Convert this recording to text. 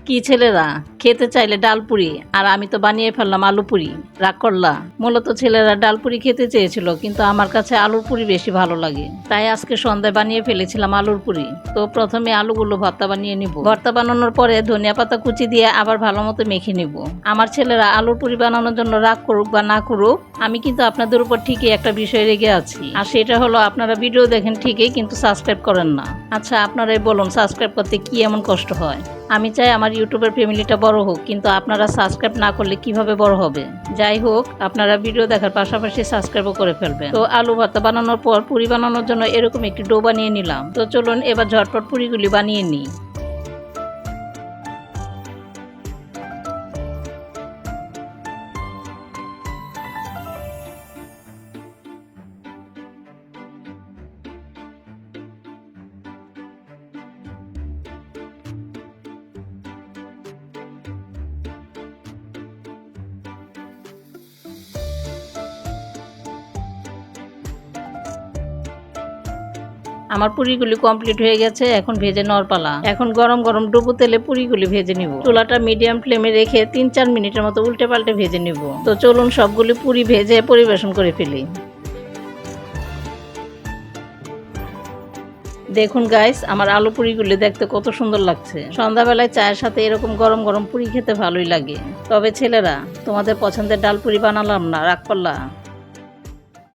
কি ছেলেরা, খেতে চাইলে ডাল পুরি, আর আমি তো বানিয়ে ফেললাম আলু পুরি। রাগ করলা? মূলত ছেলেরা ডাল পুরি খেতে চেয়েছিল, কিন্তু আমার কাছে আলুর পুরি বেশি ভালো লাগে, তাই আজকে সন্ধ্যায় বানিয়ে ফেলেছিলাম আলুর পুরি। তো প্রথমে আলুগুলো ভর্তা বানিয়ে নিব। ভর্তা বানানোর পরে ধনিয়া পাতা কুচি দিয়ে আবার ভালো মতো মেখে নিব। আমার ছেলেরা আলুর পুরি বানানোর জন্য রাগ করুক বা না করুক, আমি কিন্তু আপনাদের উপর ঠিকই একটা বিষয় রেগে আছি, আর সেটা হলো আপনারা ভিডিও দেখেন ঠিকই, কিন্তু সাবস্ক্রাইব করেন না। আচ্ছা, আপনারাই বলুন সাবস্ক্রাইব করতে কি এমন কষ্ট হয়? আমি চাই আমার ইউটিউবের ফ্যামিলিটা বড় হোক, কিন্তু আপনারা সাবস্ক্রাইব না করলে কিভাবে বড় হবে? যাই হোক, আপনারা ভিডিও দেখার পাশাপাশি সাবস্ক্রাইবও করে ফেলবেন। তো আলু ভর্তা বানানোর পর পুরি বানানোর জন্য এরকম একটি ডো বানিয়ে নিলাম। তো চলুন এবার ঝটপট পুরিগুলি বানিয়ে নিই। আমার পুরিগুলি কমপ্লিট হয়ে গেছে, এখন ভেজে নেওয়ার পালা। এখন গরম গরম ডুবো তেলে পুরিগুলি ভেজে নিব। চুলাটা মিডিয়াম ফ্লেমে রেখে 3-4 মিনিটের মতো উল্টে পাল্টে ভেজে নিব। তো চলুন সবগুলি পুরি ভেজে পরিবেশন করে ফেলি। দেখুন গাইস, আমার আলু পুরিগুলি দেখতে কত সুন্দর লাগছে। সন্ধ্যাবেলায় চায়ের সাথে এরকম গরম গরম পুরি খেতে ভালোই লাগে। তবে ছেলেরা, তোমাদের পছন্দের ডাল পুরি বানালাম না, রাগ করলা?